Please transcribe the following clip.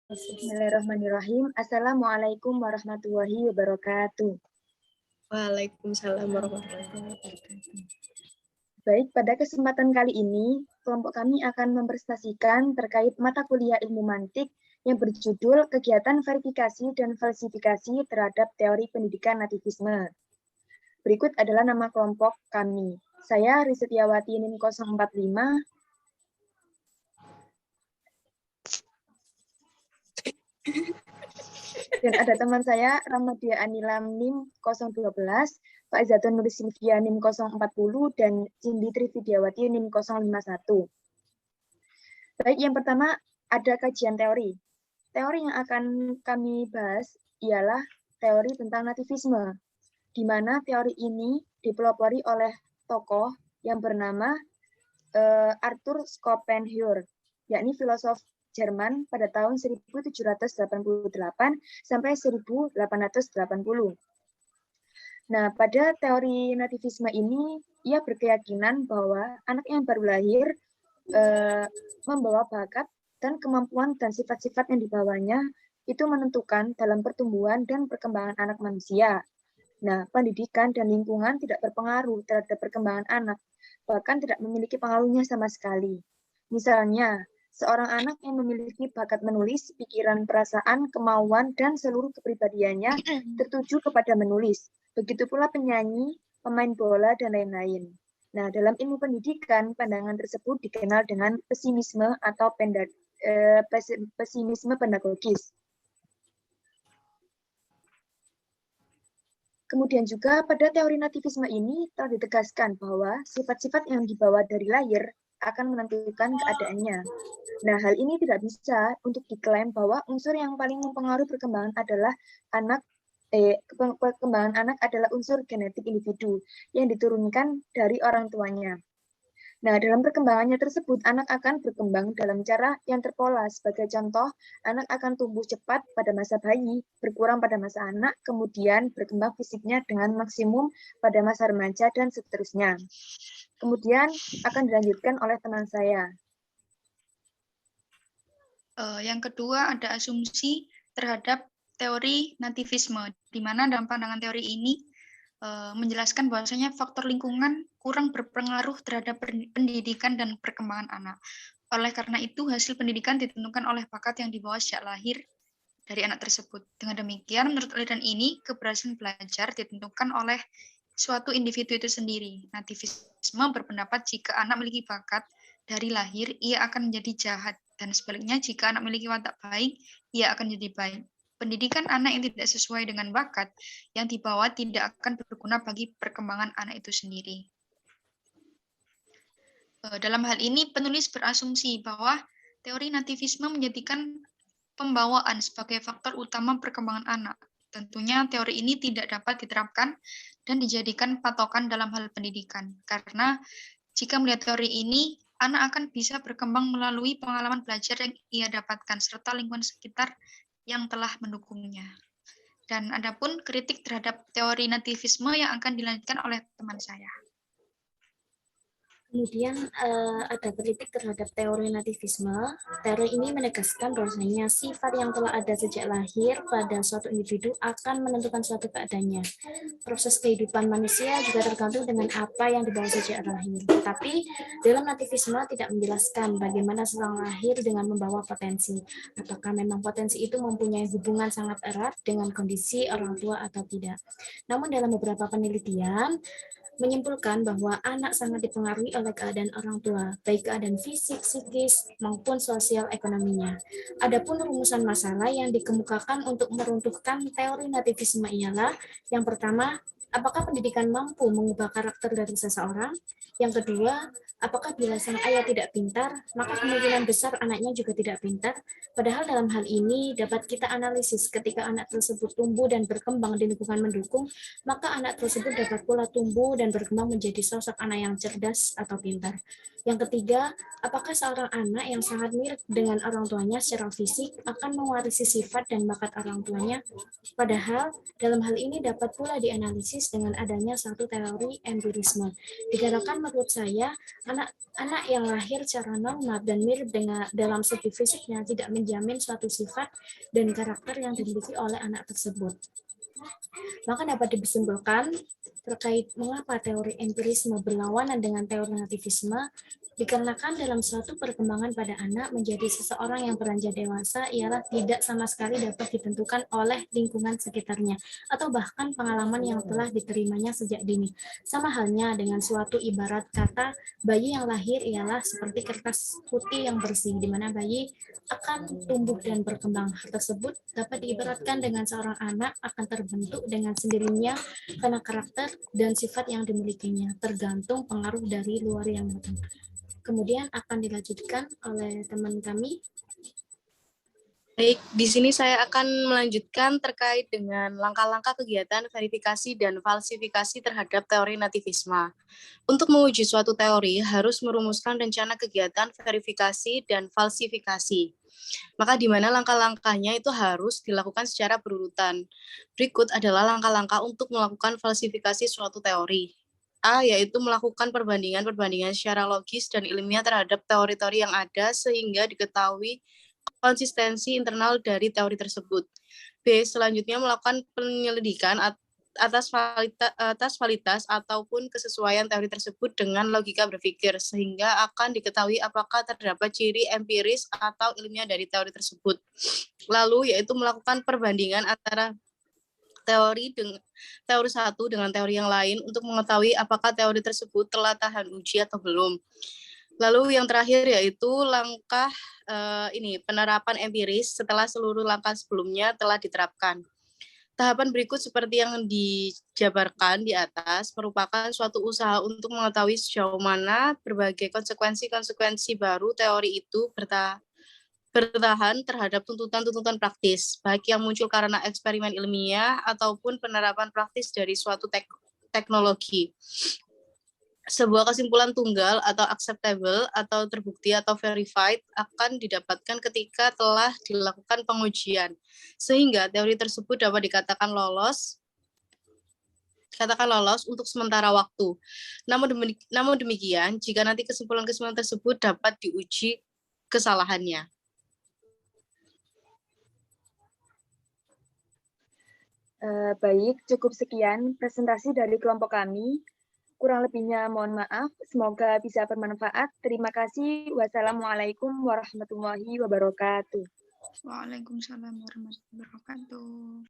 Bismillahirrahmanirrahim. Assalamualaikum warahmatullahi wabarakatuh. Waalaikumsalam warahmatullahi wabarakatuh. Baik, pada kesempatan kali ini, kelompok kami akan mempresentasikan terkait mata kuliah ilmu mantik yang berjudul Kegiatan Verifikasi dan Falsifikasi terhadap Teori Pendidikan Nativisme. Berikut adalah nama kelompok kami. Saya Risetiawati NIM 045. Dan ada teman saya, Ramadia Anilam NIM 012, Pak Izatun Nur Silvia NIM 040, dan Cindy Trividiawati NIM 051. Baik, yang pertama ada kajian teori. Teori yang akan kami bahas ialah teori tentang nativisme, di mana teori ini dipelopori oleh tokoh yang bernama Arthur Schopenhauer, yakni filosof Jerman pada tahun 1788 sampai 1880. Nah, pada teori nativisme ini, ia berkeyakinan bahwa anak yang baru lahir membawa bakat dan kemampuan dan sifat-sifat yang dibawanya itu menentukan dalam pertumbuhan dan perkembangan anak manusia. Nah, pendidikan dan lingkungan tidak berpengaruh terhadap perkembangan anak, bahkan tidak memiliki pengaruhnya sama sekali. Misalnya, seorang anak yang memiliki bakat menulis, pikiran, perasaan, kemauan, dan seluruh kepribadiannya tertuju kepada menulis. Begitu pula penyanyi, pemain bola, dan lain-lain. Nah, dalam ilmu pendidikan, pandangan tersebut dikenal dengan pesimisme atau pesimisme pedagogis. Kemudian juga pada teori nativisme ini telah ditegaskan bahwa sifat-sifat yang dibawa dari lahir akan menentukan keadaannya. Nah, hal ini tidak bisa untuk diklaim bahwa unsur yang paling mempengaruhi perkembangan anak adalah unsur genetik individu yang diturunkan dari orang tuanya. Nah, dalam perkembangannya tersebut, anak akan berkembang dalam cara yang terpola. Sebagai contoh, anak akan tumbuh cepat pada masa bayi, berkurang pada masa anak, kemudian berkembang fisiknya dengan maksimum pada masa remaja, dan seterusnya. Kemudian akan dilanjutkan oleh teman saya. Yang kedua ada asumsi terhadap teori nativisme, di mana dalam pandangan teori ini menjelaskan bahwasanya faktor lingkungan kurang berpengaruh terhadap pendidikan dan perkembangan anak. Oleh karena itu, hasil pendidikan ditentukan oleh bakat yang dibawa sejak lahir dari anak tersebut. Dengan demikian, menurut aliran ini, keberhasilan belajar ditentukan oleh suatu individu itu sendiri. Nativisme berpendapat jika anak memiliki bakat dari lahir, ia akan menjadi jahat. Dan sebaliknya, jika anak memiliki watak baik, ia akan menjadi baik. Pendidikan anak yang tidak sesuai dengan bakat yang dibawa tidak akan berguna bagi perkembangan anak itu sendiri. Dalam hal ini, penulis berasumsi bahwa teori nativisme menjadikan pembawaan sebagai faktor utama perkembangan anak. Tentunya teori ini tidak dapat diterapkan dan dijadikan patokan dalam hal pendidikan. Karena jika melihat teori ini, anak akan bisa berkembang melalui pengalaman belajar yang ia dapatkan, serta lingkungan sekitar yang telah mendukungnya. Dan adapun kritik terhadap teori nativisme yang akan dilanjutkan oleh teman saya. Kemudian ada kritik terhadap teori nativisme. Teori ini menegaskan bahwasanya sifat yang telah ada sejak lahir pada suatu individu akan menentukan suatu keadaannya. Proses kehidupan manusia juga tergantung dengan apa yang dibawa sejak lahir. Tetapi dalam nativisme tidak menjelaskan bagaimana seorang lahir dengan membawa potensi. Apakah memang potensi itu mempunyai hubungan sangat erat dengan kondisi orang tua atau tidak. Namun dalam beberapa penelitian, menyimpulkan bahwa anak sangat dipengaruhi oleh keadaan orang tua, baik keadaan fisik, psikis, maupun sosial ekonominya. Adapun rumusan masalah yang dikemukakan untuk meruntuhkan teori nativisme ialah, yang pertama, apakah pendidikan mampu mengubah karakter dari seseorang? Yang kedua, apakah bila sang ayah tidak pintar, maka kemungkinan besar anaknya juga tidak pintar? Padahal dalam hal ini dapat kita analisis ketika anak tersebut tumbuh dan berkembang di lingkungan mendukung, maka anak tersebut dapat pula tumbuh dan berkembang menjadi sosok anak yang cerdas atau pintar. Yang ketiga, apakah seorang anak yang sangat mirip dengan orang tuanya secara fisik akan mewarisi sifat dan bakat orang tuanya? Padahal dalam hal ini dapat pula dianalisis persis dengan adanya satu teori empirisme. Dikarenakan menurut saya, anak yang lahir secara normal dan mirip dengan dalam segi fisiknya tidak menjamin suatu sifat dan karakter yang dimiliki oleh anak tersebut. Maka dapat disimpulkan terkait mengapa teori empirisme berlawanan dengan teori nativisme, dikarenakan dalam suatu perkembangan pada anak menjadi seseorang yang beranjak dewasa ialah tidak sama sekali dapat ditentukan oleh lingkungan sekitarnya atau bahkan pengalaman yang telah diterimanya sejak dini. Sama halnya dengan suatu ibarat kata bayi yang lahir ialah seperti kertas putih yang bersih, di mana bayi akan tumbuh dan berkembang. Hal tersebut dapat diibaratkan dengan seorang anak akan terbentuk dengan sendirinya karena karakter dan sifat yang dimilikinya, tergantung pengaruh dari luar yang datang. Kemudian akan dilanjutkan oleh teman kami. Baik, di sini saya akan melanjutkan terkait dengan langkah-langkah kegiatan verifikasi dan falsifikasi terhadap teori nativisme. Untuk menguji suatu teori, harus merumuskan rencana kegiatan verifikasi dan falsifikasi. Maka di mana langkah-langkahnya itu harus dilakukan secara berurutan. Berikut adalah langkah-langkah untuk melakukan falsifikasi suatu teori. A, yaitu melakukan perbandingan-perbandingan secara logis dan ilmiah terhadap teori-teori yang ada sehingga diketahui konsistensi internal dari teori tersebut. B, selanjutnya melakukan penyelidikan atas validitas ataupun kesesuaian teori tersebut dengan logika berpikir, sehingga akan diketahui apakah terdapat ciri empiris atau ilmiah dari teori tersebut. Lalu, yaitu melakukan perbandingan antara teori satu dengan teori yang lain untuk mengetahui apakah teori tersebut telah tahan uji atau belum. Lalu yang terakhir yaitu langkah penerapan empiris setelah seluruh langkah sebelumnya telah diterapkan. Tahapan berikut seperti yang dijabarkan di atas merupakan suatu usaha untuk mengetahui sejauh mana berbagai konsekuensi-konsekuensi baru teori itu bertahan terhadap tuntutan-tuntutan praktis, baik yang muncul karena eksperimen ilmiah ataupun penerapan praktis dari suatu teknologi. Sebuah kesimpulan tunggal atau acceptable atau terbukti atau verified akan didapatkan ketika telah dilakukan pengujian, sehingga teori tersebut dapat dikatakan lolos untuk sementara waktu. Namun demikian, jika nanti kesimpulan-kesimpulan tersebut dapat diuji kesalahannya. Baik, cukup sekian presentasi dari kelompok kami. Kurang lebihnya mohon maaf, semoga bisa bermanfaat. Terima kasih. Wassalamualaikum warahmatullahi wabarakatuh. Waalaikumsalam warahmatullahi wabarakatuh.